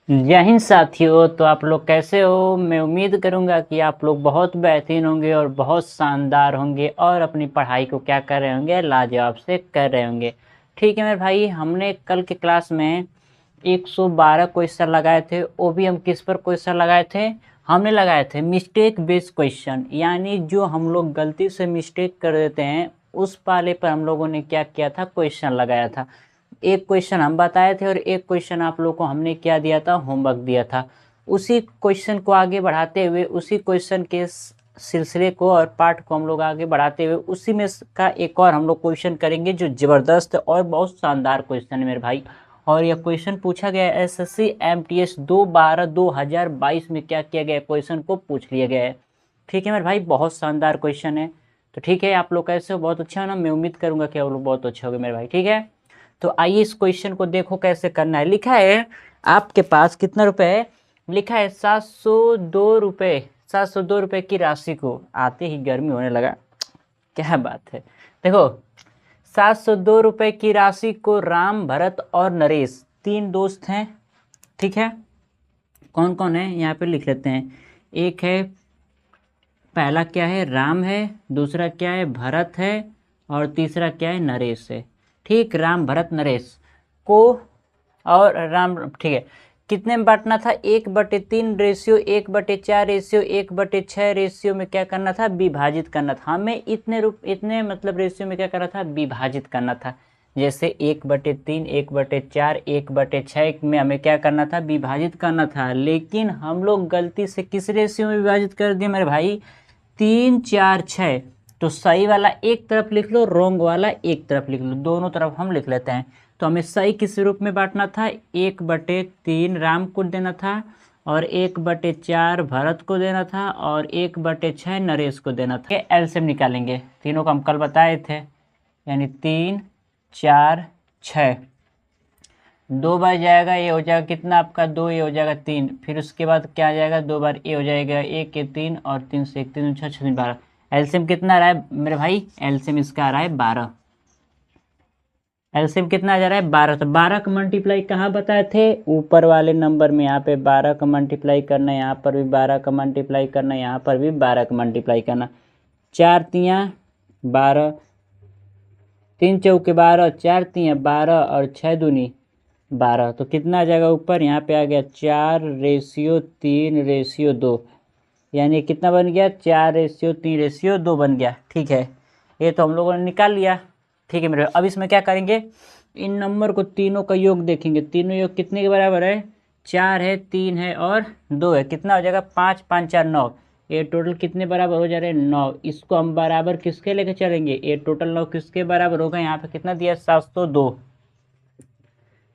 जय हिंद साथियों। तो आप लोग कैसे हो? मैं उम्मीद करूंगा कि आप लोग बहुत बेहतरीन होंगे और बहुत शानदार होंगे और अपनी पढ़ाई को क्या कर रहे होंगे, लाजवाब से कर रहे होंगे। ठीक है मेरे भाई, हमने कल के क्लास में 112 क्वेश्चन लगाए थे। वो भी हम किस पर क्वेश्चन लगाए थे? हमने लगाए थे मिस्टेक बेस्ड क्वेश्चन, यानी जो हम लोग गलती से मिस्टेक कर देते हैं उस पाले पर हम लोगों ने क्या किया था, क्वेश्चन लगाया था। एक क्वेश्चन हम बताए थे और एक क्वेश्चन आप लोगों को हमने क्या दिया था, होमवर्क दिया था। उसी क्वेश्चन को आगे बढ़ाते हुए, उसी क्वेश्चन के सिलसिले को और पार्ट को हम लोग आगे बढ़ाते हुए उसी में का एक और हम लोग क्वेश्चन करेंगे जो ज़बरदस्त और बहुत शानदार क्वेश्चन है मेरे भाई। और यह क्वेश्चन पूछा गया है एसएससी एमटीएस 2/12/2022 में क्या किया गया, क्वेश्चन को पूछ लिया गया है। ठीक है मेरे भाई, बहुत शानदार क्वेश्चन है। तो ठीक है, आप लोग कैसे हो? बहुत अच्छा है ना? मैं उम्मीद करूंगा कि आप लोग बहुत अच्छे होंगे मेरे भाई। ठीक है, तो आइए इस क्वेश्चन को देखो कैसे करना है। लिखा है आपके पास कितना रुपए है? लिखा है 702 रुपये। 702 रुपये की राशि को, आते ही गर्मी होने लगा, क्या बात है। देखो, 702 रुपये की राशि को राम, भरत और नरेश, तीन दोस्त हैं। ठीक है, कौन कौन है यहाँ पे लिख लेते हैं। एक है, पहला क्या है, राम है। दूसरा क्या है, भरत है। और तीसरा क्या है, नरेश है। ठीक, राम भरत नरेश को, और राम, ठीक है। कितने में बांटना था? 1/3 रेशियो 1/4 रेशियो 1/6 रेशियो में क्या करना था, विभाजित करना था। हमें इतने मतलब रेशियो में क्या करना था, विभाजित करना था। जैसे 1/3 1/4 1/6 में हमें क्या करना था, विभाजित करना था। लेकिन हम लोग गलती से किस रेशियो में विभाजित कर दिए मेरे भाई, 3 4 6। तो सही वाला एक तरफ लिख लो, रॉन्ग वाला एक तरफ लिख लो, दोनों तरफ हम लिख लेते हैं। तो हमें सही किस रूप में बांटना था, 1/3 राम को देना था, और 1/4 भरत को देना था, और 1/6 नरेश को देना था। एलसीएम निकालेंगे, तीनों को हम कल बताए थे। यानी 3 4 6, 2 बार जाएगा, ये हो जाएगा कितना आपका, 2, ये हो जाएगा 3। फिर उसके बाद क्या आ जाएगा, 2 बार ये हो जाएगा 1 के 3 और 3 से 1 3 6 6 12। एलसीएम कितना आ रहा है मेरे भाई? एलसीएम इसका आ रहा है 12। एलसीएम कितना आ जा रहा है, 12। तो 12 का मल्टीप्लाई कहाँ बताए थे, ऊपर वाले नंबर में। यहाँ पे 12 का मल्टीप्लाई करना, यहाँ पर भी 12 का मल्टीप्लाई करना, यहाँ पर भी 12 का मल्टीप्लाई करना। 4 तियाँ 12, 3 चौके 12, 4 तियाँ 12 और 6 दूनी 12। तो कितना आ जाएगा ऊपर, यहाँ पे आ गया 4/3/2। यानी कितना बन गया, 4/3/2 बन गया। ठीक है, ये तो हम लोगों ने निकाल लिया। ठीक है मेरे, अब इसमें क्या करेंगे, इन नंबर को तीनों का योग देखेंगे। तीनों योग कितने के बराबर है, 4 है, 3 है और 2 है। कितना हो जाएगा, 5 5 4 9। ये टोटल कितने बराबर हो जा रहे हैं, 9। इसको हम बराबर किसके लेके चलेंगे, ये टोटल 9 किसके बराबर होगा, यहाँ पे कितना दिया, 702।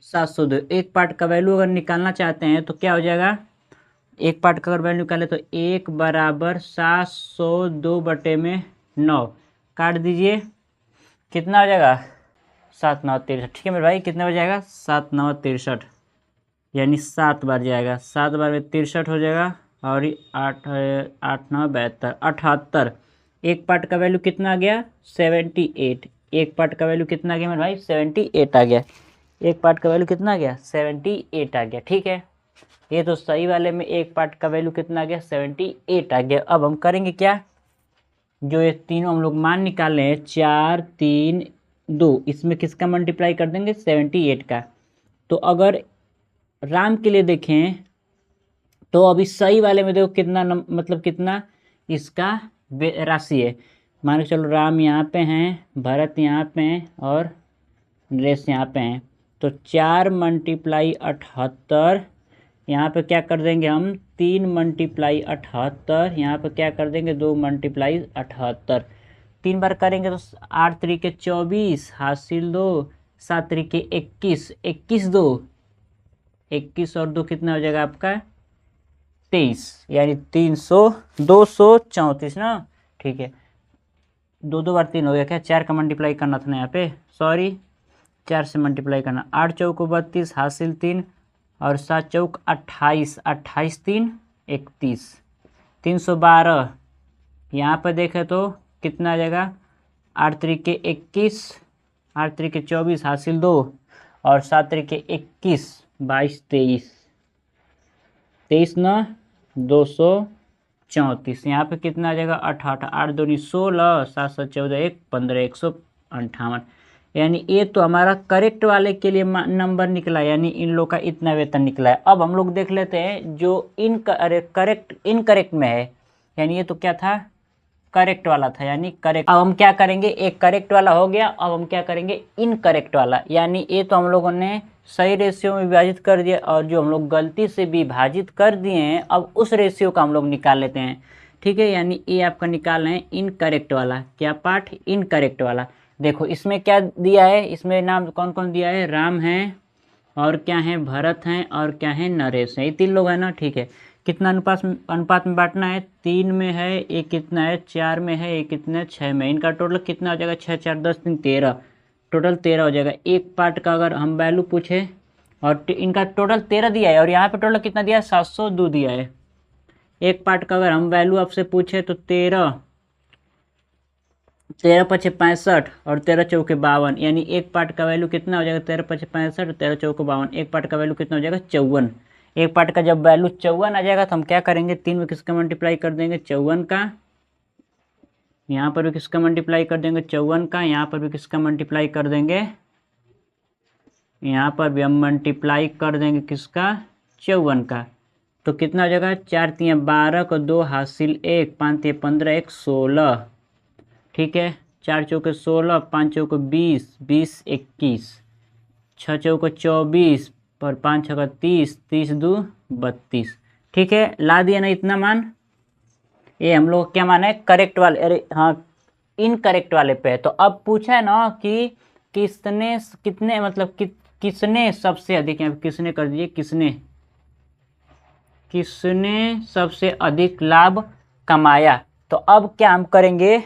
702 एक पार्ट का वैल्यू अगर निकालना चाहते हैं तो क्या हो जाएगा, एक पार्ट का अगर वैल्यू निकाले तो 1/702/9 काट दीजिए। कितना हो जाएगा, 7 9 63। ठीक है मेरे भाई, कितने हो जाएगा, 7 9 63। यानी 7 बार जाएगा, 7 बार में 63 हो जाएगा। और 8 8 9 72 78। एक पार्ट का वैल्यू कितना आ गया, 78। एक पार्ट का वैल्यू कितना आ गया मेरे भाई, 78 आ गया। एक पार्ट का वैल्यू कितना आ गया, 78 आ गया। ठीक है, ये तो सही वाले में एक पार्ट का वैल्यू कितना आ गया, 78 आ गया। अब हम करेंगे क्या, जो ये तीनों हम लोग मान निकाले हैं, 4 3 2, इसमें किसका मल्टीप्लाई कर देंगे, 78 का। तो अगर राम के लिए देखें तो अभी सही वाले में देखो कितना मतलब कितना इसका राशि है। मान के चलो राम यहाँ पे हैं, भरत यहाँ पे हैं और नरेश यहाँ पे हैं। तो 4 × 78। यहाँ पे क्या कर देंगे हम, 3 × 78। यहाँ पे क्या कर देंगे, 2 × 78। 3 बार करेंगे तो 8 तरीके 24 हासिल 2, 7 तरीके 21, 21 2, 21 और 2 कितना हो जाएगा आपका, 23। यानी 300 234 ना। ठीक है, 2 2 बार 3 हो गया, क्या 4 का मल्टीप्लाई करना था ना यहाँ पे, सॉरी 4 से मल्टीप्लाई करना। 8 चौको 32 हासिल 3 और 7 चौक 28, 28 3 31, 312। यहाँ पर देखें तो कितना आ जाएगा, 8 तरीके 21, 8 तरीके 24 हासिल 2 और 7 तरीके 21 22 23। 23 न 234, यहाँ पे कितना आ जाएगा 88, 8 दूनी 16, 7 7 14 1 15, 158। यानी ये तो हमारा करेक्ट वाले के लिए नंबर निकला, यानी इन लोग का इतना वेतन निकला है। अब हम लोग देख लेते हैं जो इनकरेक्ट में है, यानी ये तो क्या था, करेक्ट वाला था, यानी करेक्ट। अब हम क्या करेंगे, एक करेक्ट वाला हो गया, अब हम क्या करेंगे इनकरेक्ट वाला, यानी ये तो हम लोगों ने सही रेशियो में विभाजित कर दिया, और जो हम लोग गलती से विभाजित कर दिए हैं अब उस रेशियो का हम लोग निकाल लेते हैं। ठीक है, यानी ये आपका निकाल रहे हैं इनकरेक्ट वाला। क्या पार्ट, इनकरेक्ट वाला। देखो इसमें क्या दिया है, इसमें नाम कौन कौन दिया है, राम है और क्या है, भरत हैं और क्या है, नरेश है, ये 3 लोग हैं ना। ठीक है, कितना अनुपात में बांटना है, 3 में है, एक कितना है, 4 में है, एक कितना है, 6 में। इनका टोटल कितना हो जाएगा, 6 4 10 3 13, टोटल 13 हो जाएगा। एक पार्ट का अगर हम वैल्यू पूछे और इनका टोटल 13 दिया है, और यहाँ पे टोटल कितना दिया है, 702 दिया है। एक पार्ट का अगर हम वैल्यू आपसे पूछे तो 13 5 65 और 13 चौके 52, यानी एक पार्ट का वैल्यू कितना हो जाएगा, 13 5 65, 13 चौके 52, एक पार्ट का वैल्यू कितना हो जाएगा, 54। एक पार्ट का जब वैल्यू 54 आ जाएगा तो हम क्या करेंगे, 3 में किसका मल्टीप्लाई कर देंगे, 54 का, यहाँ पर भी किसका मल्टीप्लाई कर देंगे, 54 का, यहाँ पर भी किसका मल्टीप्लाई कर देंगे, यहाँ पर भी हम मल्टीप्लाई कर देंगे किसका, 54 का। तो कितना हो जाएगा, 4 3 12 को 2 हासिल 1, 5 3 15 1 16। ठीक है, 4 चौके 16, 5 चौके 20, 20 21, 6 चौके 24 पर 5 छक्का 30, 30 2 32। ठीक है, ला दिया ना इतना मान। ये हम लोग क्या माना है, करेक्ट वाले, अरे हाँ इनकरेक्ट वाले पे है। तो अब पूछा है ना कि किसने कितने मतलब किसने सबसे अधिक, यहाँ पे किसने कर दीजिए, किसने सबसे अधिक लाभ कमाया। तो अब क्या हम करेंगे,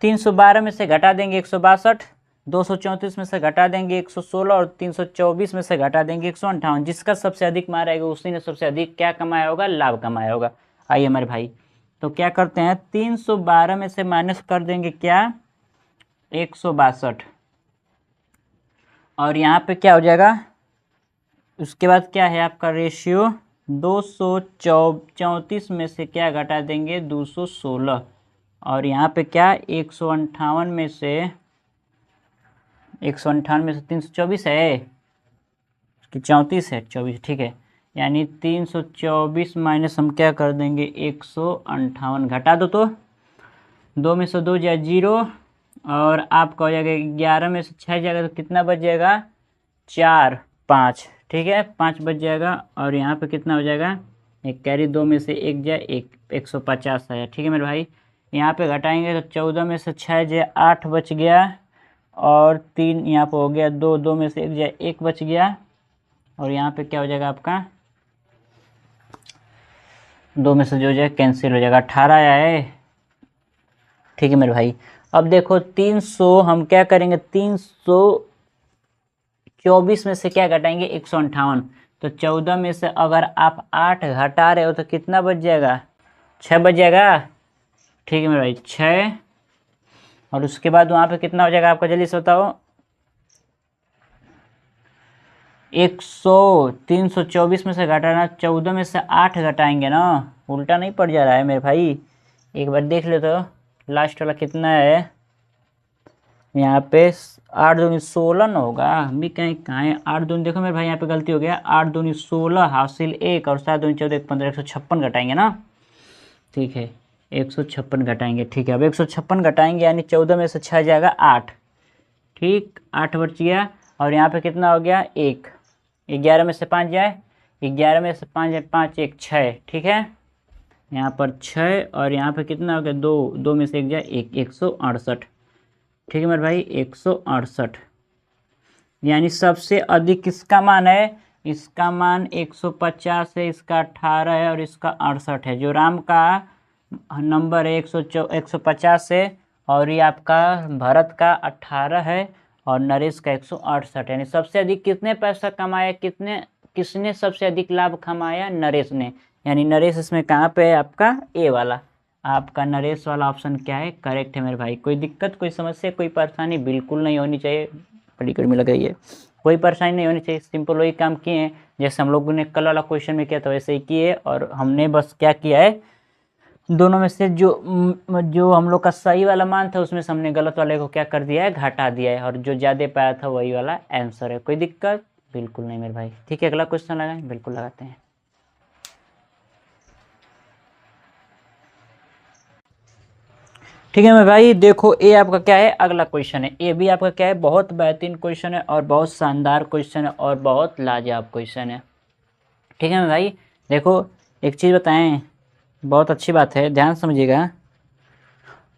312 में से घटा देंगे 162, 234 में से घटा देंगे 116 और 324 में से घटा देंगे 158। जिसका सबसे अधिक मार आएगा उसी ने सबसे अधिक क्या कमाया होगा, लाभ कमाया होगा। आइए हमारे भाई, तो क्या करते हैं, 312 में से माइनस कर देंगे क्या, 162, और यहाँ पे क्या हो जाएगा, उसके बाद क्या है आपका रेशियो, 234 में से क्या घटा देंगे, 216, और यहाँ पे क्या 158 में से 324 है कि 34 है, 24। ठीक है, यानी 324 माइनस हम क्या कर देंगे, 158 घटा दो, तो 2 में से 2 जाए 0, और आपका हो जाएगा 11 में से 6 जाएगा तो कितना बच जाएगा, 4 5। ठीक है, 5 बच जाएगा, और यहाँ पे कितना हो जाएगा, एक कैरी, 2 में से 1 जाए 150 आया। ठीक है मेरे भाई, यहाँ पे घटाएंगे तो 14 में से 6 जाए 8 बच गया, और 3 यहाँ पे हो गया 2, 2 में से 1 जाए 1 बच गया, और यहाँ पे क्या हो जाएगा आपका, 2 में से जो जाए कैंसिल हो जाएगा, 18 आया है। ठीक है मेरे भाई, अब देखो 300 हम क्या करेंगे, 324 में से क्या घटाएंगे, 158। तो 14 में से अगर आप 8 घटा रहे हो तो कितना बच जाएगा, 6 बच जाएगा। ठीक है मेरे भाई, 6, और उसके बाद वहाँ पे कितना हो जाएगा आपका, जल्दी से बताओ, 324 में से घटाना, 14 में से 8 घटाएंगे ना, उल्टा नहीं पड़ जा रहा है मेरे भाई, एक बार देख ले तो लास्ट वाला कितना है, यहाँ पे 8 दूनी 16 न होगा, हम भी कहाँ है, 8 दूनी, देखो मेरे भाई यहाँ पे गलती हो गया, 8 दूनी 16 हासिल 1 और 7 दूनी 14 15, 156 घटाएंगे ना। ठीक है, 156 घटाएंगे। ठीक है, अब 156 घटाएंगे, यानी 14 में से 6 जाएगा 8, ठीक 8 बच गया, और यहाँ पे कितना हो गया 1, 11 में से 5 जाए, 11 में से 5 जाए 5 1 6। ठीक है, यहाँ पर 6, और यहाँ पे कितना हो गया 2, 2 में से 1 जाए 1, 168। ठीक है मेरे भाई, 168, यानी सबसे अधिक किसका मान है, इसका मान 150 है, इसका 18 है, और इसका 68 है। जो राम का नंबर है 150 है, और ये आपका भरत का 18 है, और नरेश का 168। यानी सबसे अधिक कितने पैसा कमाया, किसने सबसे अधिक लाभ कमाया, नरेश ने। यानी नरेश इसमें कहाँ पे है आपका, ए वाला, आपका नरेश वाला ऑप्शन क्या है, करेक्ट है मेरे भाई। कोई दिक्कत, कोई समस्या, कोई परेशानी बिल्कुल नहीं होनी चाहिए, बड़ी गर्मी लग रही है। कोई परेशानी नहीं होनी चाहिए, सिंपल वही काम किए हैं जैसे हम लोगों ने कल वाला क्वेश्चन में किया था वैसे ही किए, और हमने बस क्या किया है, दोनों में से जो हम लोग का सही वाला मान था उसमें से हमने गलत वाले को क्या कर दिया है, घटा दिया है, और जो ज़्यादा पाया था वही वाला आंसर है। कोई दिक्कत बिल्कुल नहीं मेरे भाई। ठीक है, अगला क्वेश्चन लगाएं, बिल्कुल लगाते हैं। ठीक है मेरे भाई, देखो ये आपका क्या है, अगला क्वेश्चन है, ये भी आपका क्या है, बहुत बेहतरीन क्वेश्चन है और बहुत शानदार क्वेश्चन है और बहुत लाजवाब क्वेश्चन है। ठीक है मेरे भाई, देखो एक चीज़ बताएं, बहुत अच्छी बात है, ध्यान समझिएगा।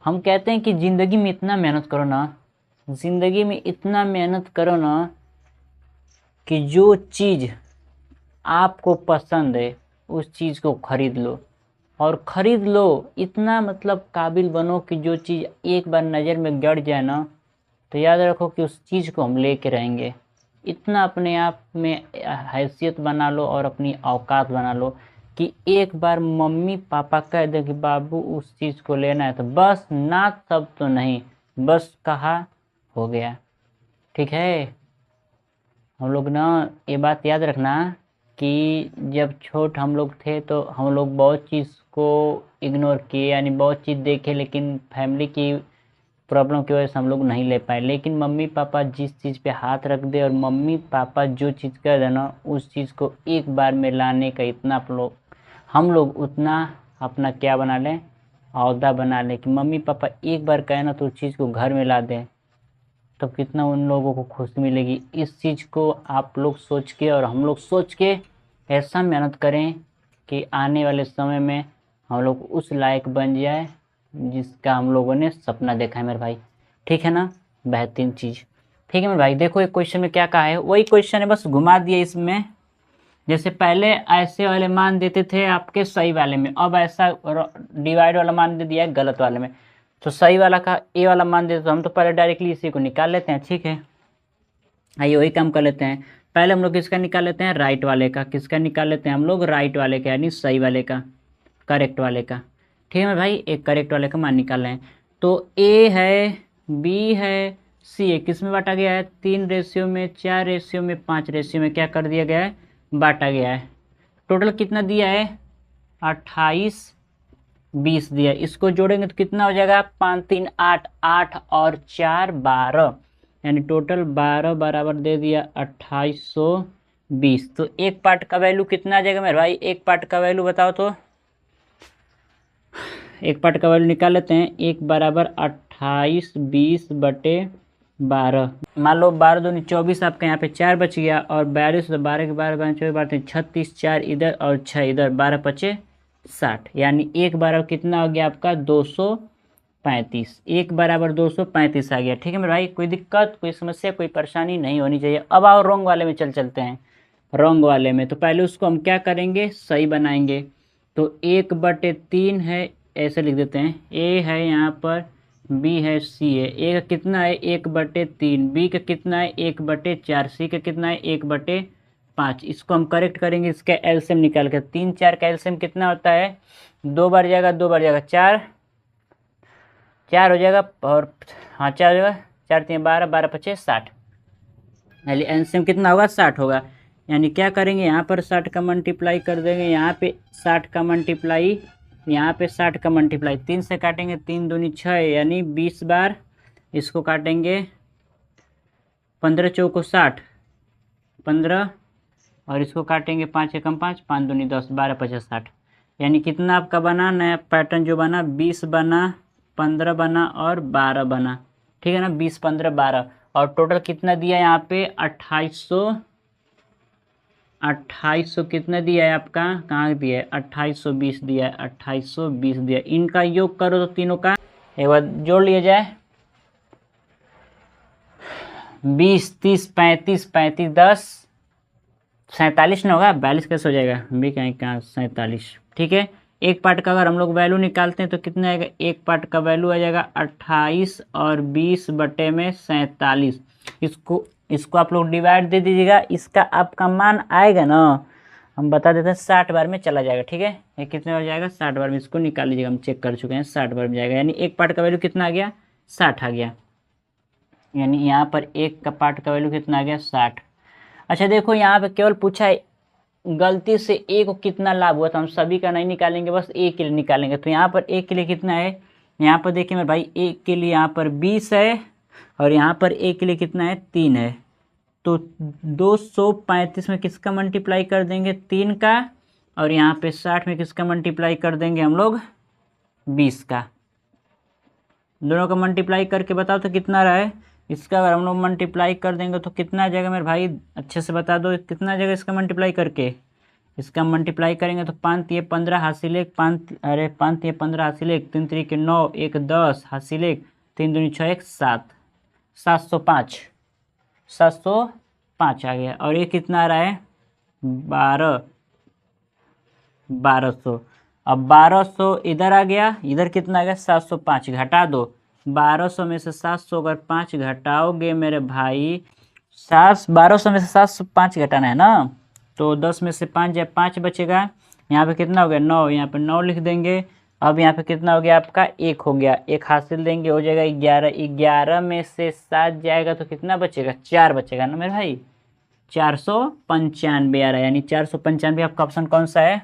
हम कहते हैं कि ज़िंदगी में इतना मेहनत करो ना, ज़िंदगी में इतना मेहनत करो ना कि जो चीज़ आपको पसंद है उस चीज़ को खरीद लो, और ख़रीद लो इतना मतलब काबिल बनो कि जो चीज़ एक बार नज़र में गड़ जाए ना तो याद रखो कि उस चीज़ को हम लेके रहेंगे। इतना अपने आप में हैसियत बना लो और अपनी औकात बना लो कि एक बार मम्मी पापा कह दे कि बाबू उस चीज़ को लेना है तो बस, ना सब तो नहीं, बस कहा हो गया। ठीक है, हम लोग ना ये बात याद रखना कि जब छोट हम लोग थे तो हम लोग बहुत चीज़ को इग्नोर किए, यानी बहुत चीज़ देखे, लेकिन फैमिली की प्रॉब्लम की वजह से हम लोग नहीं ले पाए। लेकिन मम्मी पापा जिस चीज़ पे हाथ रख दे और मम्मी पापा जो चीज़ कर देना उस चीज़ को एक बार में लाने का इतना हम लोग उतना अपना क्या बना लें, औहदा बना लें कि मम्मी पापा एक बार कहे ना तो उस चीज़ को घर में ला दें, तो कितना उन लोगों को खुशी मिलेगी। इस चीज़ को आप लोग सोच के और हम लोग सोच के ऐसा मेहनत करें कि आने वाले समय में हम लोग उस लायक बन जाए जिसका हम लोगों ने सपना देखा है मेरे भाई। ठीक है ना, बेहतरीन चीज़। ठीक है मेरे भाई, देखो एक क्वेश्चन में क्या कहा है, वही क्वेश्चन है बस घुमा दिया इसमें। जैसे पहले ऐसे वाले मान देते थे आपके सही वाले में, अब ऐसा डिवाइड वाला मान दे दिया है गलत वाले में। तो सही वाला का ए वाला मान देते तो हम तो पहले डायरेक्टली इसी को निकाल लेते हैं। ठीक है, आइए वही काम कर लेते हैं। पहले हम लोग किसका निकाल लेते हैं, राइट वाले का। किसका निकाल लेते हैं हम लोग, राइट वाले का, यानी सही वाले का, करेक्ट वाले का। ठीक है भाई, एक करेक्ट वाले का मान निकाल रहे हैं। तो ए है, बी है, सी है, किस में बांटा गया है, 3 रेशियो में, 4 रेशियो में, 5 रेशियो में क्या कर दिया गया है, बांटा गया है। टोटल कितना दिया है, 28 20 दिया है। इसको जोड़ेंगे तो कितना हो जाएगा, 5 3 8, 8 और 4 12, यानी टोटल 12 बराबर दे दिया 2820। तो एक पार्ट का वैल्यू कितना आ जाएगा मेरे भाई, एक पार्ट का वैल्यू बताओ तो, एक पार्ट का वैल्यू निकाल लेते हैं। एक बराबर 28 20 बटे 12, मान लो 12 दूनी 24, आपका यहाँ पे 4 बच गया, और 42 तो 12 के 12 24 बार 36, 4 इधर और 6 इधर, 12 पचे 60, यानी एक बराबर कितना हो गया आपका 235, एक बराबर 235 आ गया। ठीक है मेरे भाई, कोई दिक्कत कोई समस्या कोई परेशानी नहीं होनी चाहिए। अब आओ रॉन्ग वाले में चलते हैं। रॉन्ग वाले में तो पहले उसको हम क्या करेंगे, सही बनाएंगे। तो 1/3 है, ऐसे लिख देते हैं, ए है यहाँ पर, बी है, सी है। ए का कितना है 1/3, बी का कितना है 1/4, सी का कितना है 1/5। इसको हम करेक्ट करेंगे, इसका एलसीएम निकाल कर। 3 4 का एलसीएम कितना होता है, 2 बार जाएगा 2 बार जाएगा, 4 4 हो जाएगा, और हाँ 4 हो जाएगा, 4 3 12, 12 पचे 60, एलसीएम कितना होगा 60 होगा। यानी क्या करेंगे, यहाँ पर 60 का मल्टीप्लाई कर देंगे, यहाँ पे 60 का मल्टीप्लाई, यहाँ पे 60 का मल्टीप्लाई, 3 से काटेंगे, 3 दूनी 6, यानी 20 बार इसको काटेंगे, 15 चौको 60, 15, और इसको काटेंगे 5 एकम 5, 5 दूनी 10, 12 पचास 60, यानी कितना आपका बना नया पैटर्न जो बना, 20 बना, 15 बना और 12 बना। ठीक है ना, 20 15 12, और टोटल कितना दिया यहाँ पे 2800 कितना दिया है आपका, कहाँ दिया है 2820 दिया है, 2820 दिया है। इनका योग करो तो तीनों का एक बार जोड़ लिया जाए, 20 30 35 35 10 47 ना होगा, 42 कैसे हो जाएगा, भी कहाँ 47। ठीक है, एक पार्ट का अगर हम लोग वैल्यू निकालते हैं तो कितना आएगा, एक पार्ट का वैल्यू आ जाएगा 28 और 20 बटे में 47। इसको आप लोग डिवाइड दे दीजिएगा, इसका आपका मान आएगा ना, हम बता देते हैं 60 बार में चला जाएगा। ठीक है, ये कितने बार जाएगा 60 बार में, इसको निकाल लीजिएगा, हम चेक कर चुके हैं 60 बार में जाएगा, यानी एक पार्ट का वैल्यू कितना आ गया 60 आ गया, यानी यहाँ पर एक का पार्ट का वैल्यू कितना आ गया 60। अच्छा देखो यहाँ पे केवल पूछा है गलती से ए को कितना लाभ हुआ, तो हम सभी का नहीं निकालेंगे, बस ए के लिए निकालेंगे। तो यहाँ पर ए के लिए कितना है, यहाँ पर देखिए मेरे भाई ए के लिए यहाँ पर 20 है, और यहाँ पर ए के लिए कितना है 3 है। तो 235 में किसका मल्टीप्लाई कर देंगे 3 का, और यहाँ पे 60 में किसका मल्टीप्लाई कर देंगे हम लोग 20 का। दोनों का मल्टीप्लाई करके बताओ तो कितना रहा है इसका। अगर हम लोग मल्टीप्लाई कर देंगे तो कितना आ जाएगा मेरे भाई, अच्छे से बता दो कितना आ जाएगा इसका मल्टीप्लाई करके। इसका मल्टीप्लाई करेंगे तो 5 तिये 15 हासिल 1, 5 तिये 15 हासिल 1, 3 तिये 9, 1 10 हासिल 1, 3 दूनी 6 1 7, 705, 705 आ गया। और ये कितना आ रहा है 1200। अब 1200 इधर आ गया, इधर कितना आ गया 705, घटा दो 1200 में से 700 अगर 5 घटाओगे मेरे भाई, 1200 में से 705 घटाना है ना, तो 10 में से 5 जाए 5 बचेगा। यहाँ पे कितना हो गया 9, यहाँ पे 9 लिख देंगे। अब यहाँ पे कितना हो गया आपका 1 हो गया, 1 हासिल देंगे हो जाएगा 11, 11 में से 7 जाएगा तो कितना बचेगा 4 बचेगा ना मेरे भाई, 495 आ रहा है। यानी 495 आपका ऑप्शन कौन सा है,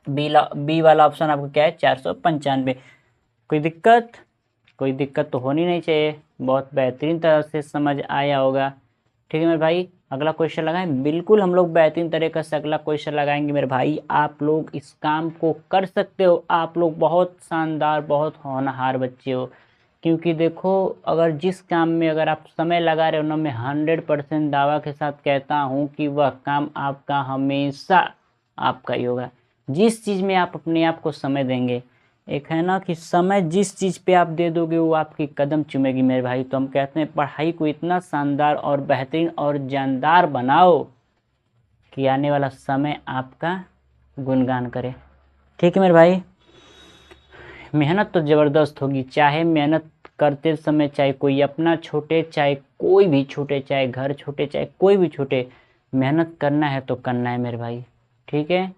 बी वाला ऑप्शन आपको क्या है 495। कोई दिक्कत, कोई दिक्कत तो होनी नहीं चाहिए, बहुत बेहतरीन तरह से समझ आया होगा। ठीक है मेरे भाई, अगला क्वेश्चन लगाएं। बिल्कुल हम लोग बेहतरीन तरीके से अगला क्वेश्चन लगाएंगे मेरे भाई। आप लोग इस काम को कर सकते हो, आप लोग बहुत शानदार बहुत होनहार बच्चे हो। क्योंकि देखो अगर जिस काम में अगर आप समय लगा रहे हो ना, मैं 100% दावा के साथ कहता हूँ कि वह काम आपका हमेशा आपका ही होगा। जिस चीज़ में आप अपने आप को समय देंगे, एक है ना कि समय जिस चीज़ पे आप दे दोगे वो आपकी कदम चूमेगी मेरे भाई। तो हम कहते हैं पढ़ाई को इतना शानदार और बेहतरीन और जानदार बनाओ कि आने वाला समय आपका गुणगान करे। ठीक है मेरे भाई, मेहनत तो ज़बरदस्त होगी, चाहे मेहनत करते समय चाहे कोई अपना छूटे, चाहे कोई भी छूटे, चाहे घर छूटे, चाहे कोई भी छूटे, मेहनत करना है तो करना है मेरे भाई। ठीक है,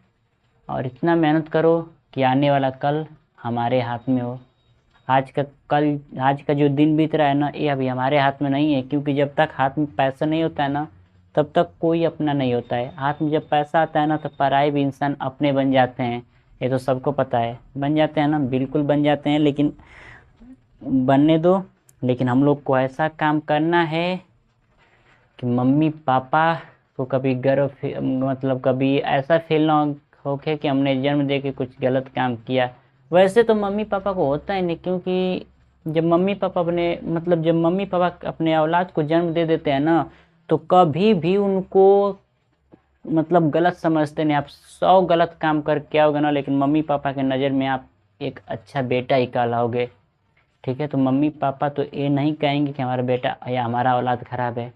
और इतना मेहनत करो कि आने वाला कल हमारे हाथ में हो। आज का जो दिन बीत रहा है ना, ये अभी हमारे हाथ में नहीं है। क्योंकि जब तक हाथ में पैसा नहीं होता है ना, तब तक कोई अपना नहीं होता है। हाथ में जब पैसा आता है ना, तो पराए भी इंसान अपने बन जाते हैं। ये तो सबको पता है, बन जाते हैं ना, बिल्कुल बन जाते हैं। लेकिन बनने दो, लेकिन हम लोग को ऐसा काम करना है कि मम्मी पापा को कभी गर्व मतलब कभी ऐसा फील ना होके कि हमने जन्म दे के कुछ गलत काम किया। वैसे तो मम्मी पापा को होता ही नहीं, क्योंकि जब मम्मी पापा अपने औलाद को जन्म दे देते हैं ना, तो कभी भी उनको मतलब गलत समझते नहीं। आप 100 गलत काम करके आओगे ना, लेकिन मम्मी पापा के नज़र में आप एक अच्छा बेटा ही कहलाओगे। ठीक है, तो मम्मी पापा तो ये नहीं कहेंगे कि हमारा बेटा या हमारा औलाद खराब है।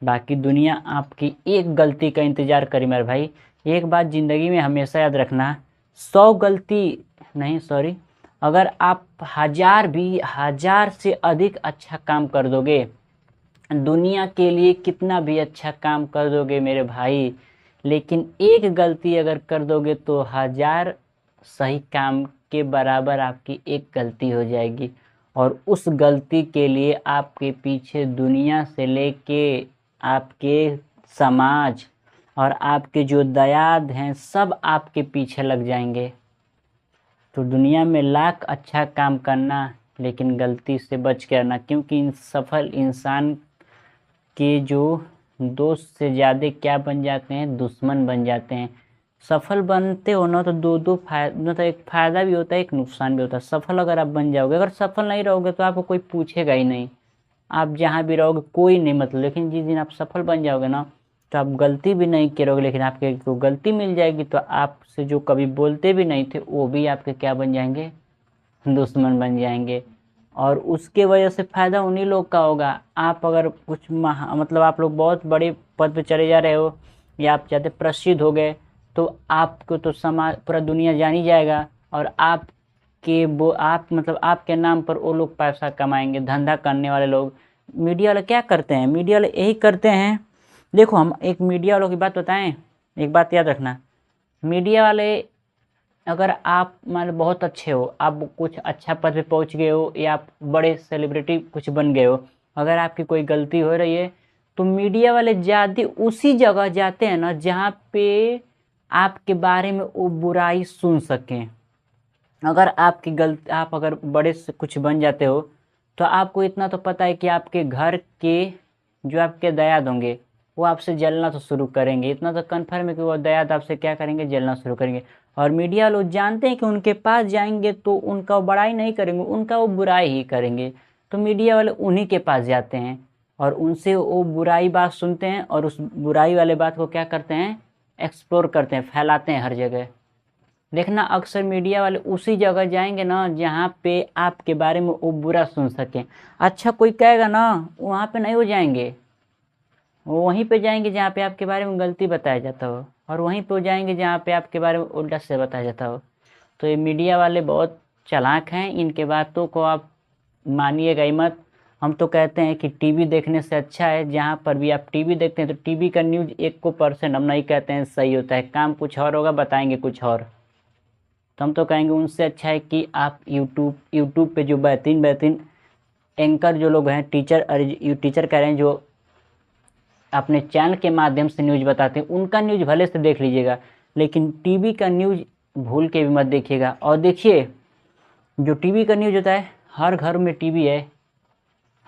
बाकी दुनिया आपकी एक गलती का इंतज़ार करी मेरे भाई। एक बात ज़िंदगी में हमेशा याद रखना, 100 गलती नहीं, सॉरी, अगर आप 1000 से अधिक अच्छा काम कर दोगे, दुनिया के लिए कितना भी अच्छा काम कर दोगे मेरे भाई, लेकिन एक गलती अगर कर दोगे तो 1000 सही काम के बराबर आपकी एक गलती हो जाएगी। और उस गलती के लिए आपके पीछे दुनिया से लेके आपके समाज और आपके जो दयाद हैं सब आपके पीछे लग जाएंगे। तो दुनिया में लाख अच्छा काम करना, लेकिन गलती से बच के रहना। क्योंकि सफल इंसान के जो दोस्त से ज़्यादा क्या बन जाते हैं, दुश्मन बन जाते हैं। सफल बनते हो ना तो दो फायदा, मतलब एक फ़ायदा भी होता है, एक नुकसान भी होता है। सफल अगर आप बन जाओगे, अगर सफल नहीं रहोगे तो आपको कोई पूछेगा ही नहीं, आप जहाँ भी रहोगे कोई नहीं मतलब। लेकिन जिस दिन आप सफल बन जाओगे ना, तो आप गलती भी नहीं करोगे, लेकिन आपके को गलती मिल जाएगी, तो आपसे जो कभी बोलते भी नहीं थे वो भी आपके क्या बन जाएंगे, दुश्मन बन जाएंगे। और उसके वजह से फ़ायदा उन्हीं लोग का होगा। आप अगर कुछ मतलब आप लोग बहुत बड़े पद पे चले जा रहे हो, या आप ज़्यादा प्रसिद्ध हो गए, तो आपको तो समाज पूरा दुनिया जान ही जाएगा। और आप मतलब आपके नाम पर वो लोग पैसा कमाएंगे, धंधा करने वाले लोग। मीडिया वाले क्या करते हैं, मीडिया वाले यही करते हैं। देखो हम एक मीडिया वालों की बात बताएं, एक बात याद रखना, मीडिया वाले अगर आप मान लो बहुत अच्छे हो, आप कुछ अच्छा पद पे पहुंच गए हो, या आप बड़े सेलिब्रिटी कुछ बन गए हो, अगर आपकी कोई गलती हो रही है तो मीडिया वाले ज़्यादा उसी जगह जाते हैं ना जहाँ पे आपके बारे में वो बुराई सुन सकें। अगर आप अगर बड़े से कुछ बन जाते हो तो आपको इतना तो पता है कि आपके घर के जो आपके दयाद होंगे वो आपसे जलना तो शुरू करेंगे। इतना तो कन्फर्म है कि वो दयाद आपसे क्या करेंगे, जलना शुरू करेंगे। और मीडिया लोग जानते हैं कि उनके पास जाएंगे तो उनका वो बड़ाई नहीं करेंगे, उनका वो बुराई ही करेंगे। तो मीडिया वाले उन्हीं के पास जाते हैं और उनसे वो बुराई बात सुनते हैं और उस बुराई वाले बात को क्या करते हैं, एक्सप्लोर करते हैं, फैलाते हैं हर जगह। देखना अक्सर मीडिया वाले उसी जगह जाएंगे ना जहाँ पे आपके बारे में वो बुरा सुन सकें। अच्छा कोई कहेगा ना, वहाँ पे नहीं हो जाएंगे, वो वहीं पे जाएंगे जहाँ पे आपके बारे में गलती बताया जाता हो, और वहीं पे हो जाएंगे जहाँ पे आपके बारे में उल्टा से बताया जाता हो। तो ये मीडिया वाले बहुत चालाक हैं, इनके बातों को आप मानिएगा ही मत। हम तो कहते हैं कि टीवी देखने से अच्छा है, जहाँ पर भी आप टीवी देखते हैं तो टीवी का न्यूज़ 1% हम नहीं कहते हैं सही होता है, काम कुछ और होगा, बताएंगे कुछ और। तो हम तो कहेंगे उनसे अच्छा है कि आप यूट्यूब पे जो बेहतरीन एंकर जो लोग हैं, टीचर कह रहे हैं, जो अपने चैनल के माध्यम से न्यूज़ बताते हैं, उनका न्यूज़ भले से देख लीजिएगा, लेकिन टीवी का न्यूज़ भूल के भी मत देखिएगा। और देखिए जो टीवी का न्यूज़ होता है, हर घर में टीवी है,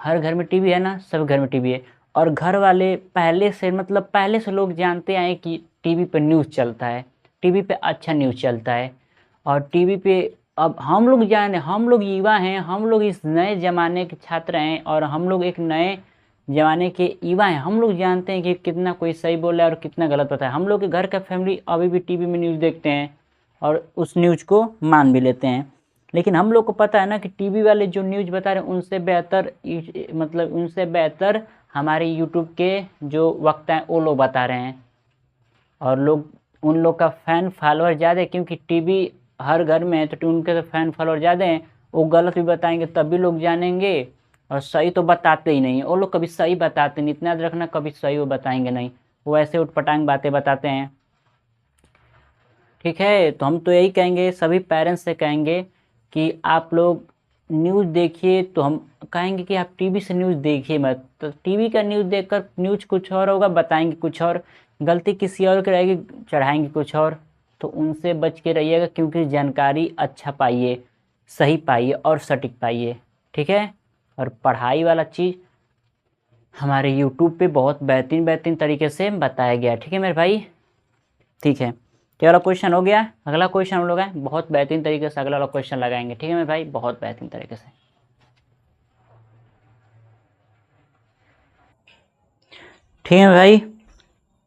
हर घर में टीवी है ना, सब घर में टीवी है। और घर वाले पहले से लोग जानते आए कि टीवी पे न्यूज़ चलता है, टीवी पे अच्छा न्यूज़ चलता है। और टीवी पे अब हम लोग युवा हैं, हम लोग इस नए ज़माने के छात्र हैं और हम लोग एक नए ज़माने के युवा हैं। हम लोग जानते हैं कि कितना कोई सही बोल रहा है और कितना गलत बताया। हम लोग के घर का फैमिली अभी भी टीवी में न्यूज़ देखते हैं और उस न्यूज़ को मान भी लेते हैं। लेकिन हम लोग को पता है ना कि टीवी वाले जो न्यूज़ बता रहे हैं उनसे बेहतर हमारे यूट्यूब के जो वक्ता हैं वो लोग बता रहे हैं। और उन लोग का फ़ैन फॉलोअर ज़्यादा है, क्योंकि टीवी हर घर में है तो उनके तो फ़ैन फॉलोअर ज़्यादा हैं। वो गलत भी बताएंगे तब भी लोग जानेंगे, और सही तो बताते ही नहीं, वो लोग कभी सही बताते नहीं, इतना याद रखना, कभी सही वो बताएंगे नहीं, वो ऐसे उटपटांग बातें बताते हैं। ठीक है, तो हम तो यही कहेंगे, सभी पेरेंट्स से कहेंगे कि आप लोग न्यूज़ देखिए। तो हम कहेंगे कि आप टीवी से न्यूज़ देखिए मत, तो टीवी का न्यूज़ देखकर न्यूज़ कुछ और होगा, बताएंगे कुछ और, गलती किसी और की रहेगी, चढ़ाएंगे कुछ और। तो उनसे बच के रहिएगा, क्योंकि जानकारी अच्छा पाइए, सही पाइए और सटीक पाइए। ठीक है, और पढ़ाई वाला चीज़ हमारे यूट्यूब पे बहुत बेहतरीन तरीके से बताया गया है। ठीक है मेरे भाई, ठीक है। तो वाला क्वेश्चन हो गया। अगला क्वेश्चन हम लोग हैं बहुत बेहतरीन तरीके से अगला वाला क्वेश्चन लगाएंगे। ठीक है मेरे भाई, बहुत बेहतरीन तरीके से। ठीक है भाई,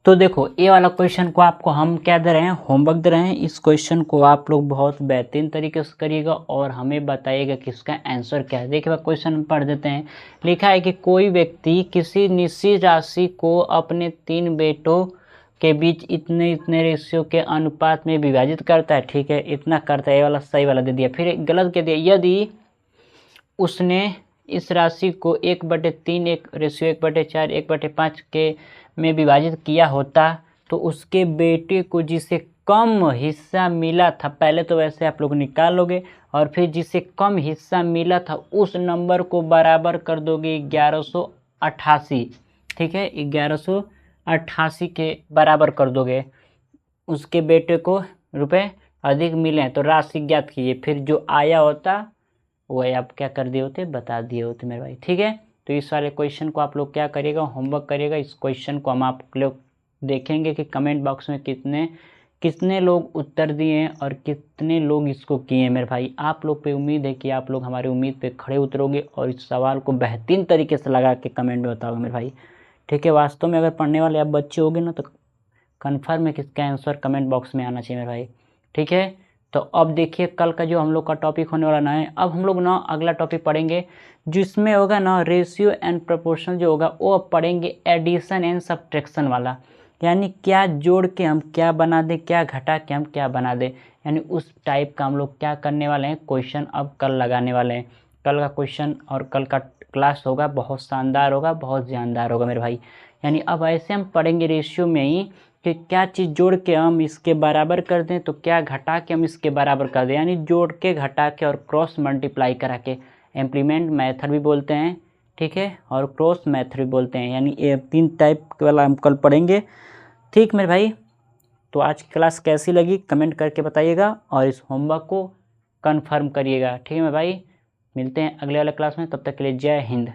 तो देखो ये वाला क्वेश्चन को आपको हम क्या दे रहे हैं, होमवर्क दे रहे हैं। इस क्वेश्चन को आप लोग बहुत बेहतरीन तरीके से करिएगा और हमें बताइएगा कि इसका आंसर क्या है। देखिए क्वेश्चन पढ़ देते हैं। लिखा है कि कोई व्यक्ति किसी निश्चित राशि को अपने 3 बेटों के बीच इतने इतने रेशियो के अनुपात में विभाजित करता है। ठीक है, इतना करता है, ये वाला सही वाला दे दिया, फिर गलत कह दिया। यदि उसने इस राशि को 1/3, 1/4, 1/5 के में विभाजित किया होता तो उसके बेटे को जिसे कम हिस्सा मिला था, पहले तो वैसे आप लोग निकालोगे और फिर जिसे कम हिस्सा मिला था उस नंबर को बराबर कर दोगे 1188। ठीक है, 1188 के बराबर कर दोगे। उसके बेटे को रुपए अधिक मिले तो राशि ज्ञात कीजिए, फिर जो आया होता वही आप क्या कर दिए होते, बता दिए होते मेरे भाई। ठीक है, तो इस वाले क्वेश्चन को आप लोग क्या करिएगा, होमवर्क करिएगा। इस क्वेश्चन को हम आप लोग देखेंगे कि कमेंट बॉक्स में कितने लोग उत्तर दिए हैं और कितने लोग इसको किए हैं मेरे भाई। आप लोग पे उम्मीद है कि आप लोग हमारी उम्मीद पे खड़े उतरोगे और इस सवाल को बेहतरीन तरीके से लगा के कमेंट में बताओगे मेरे भाई। ठीक है, वास्तव में अगर पढ़ने वाले आप बच्चे होंगे ना तो कन्फर्म है कि इसका आंसर कमेंट बॉक्स में आना चाहिए मेरे भाई। ठीक है, तो अब देखिए कल का जो हम लोग का टॉपिक होने वाला ना है, अब हम लोग ना अगला टॉपिक पढ़ेंगे जिसमें होगा ना रेशियो एंड प्रोपोर्शन जो होगा वो अब पढ़ेंगे एडिशन एंड सब्ट्रैक्शन वाला। यानी क्या जोड़ के हम क्या बना दें, क्या घटा के हम क्या बना दें, यानी उस टाइप का हम लोग क्या करने वाले हैं, क्वेश्चन अब कल लगाने वाले हैं। कल का क्वेश्चन और कल का क्लास होगा बहुत शानदार होगा, बहुत जानदार होगा मेरे भाई। यानी अब ऐसे हम पढ़ेंगे रेशियो में ही कि क्या चीज़ जोड़ के हम इसके बराबर कर दें तो क्या घटा के हम इसके बराबर कर दें, यानी जोड़ के, घटा के और क्रॉस मल्टीप्लाई करा के। इम्प्लीमेंट मेथड भी बोलते हैं, ठीक है, और क्रॉस मैथड भी बोलते हैं, यानी ये 3 टाइप के वाला हम कल पढ़ेंगे। ठीक मेरे भाई, तो आज की क्लास कैसी लगी कमेंट करके बताइएगा और इस होमवर्क को कन्फर्म करिएगा। ठीक है मेरे भाई, मिलते हैं अगले वाले क्लास में, तब तक के लिए जय हिंद।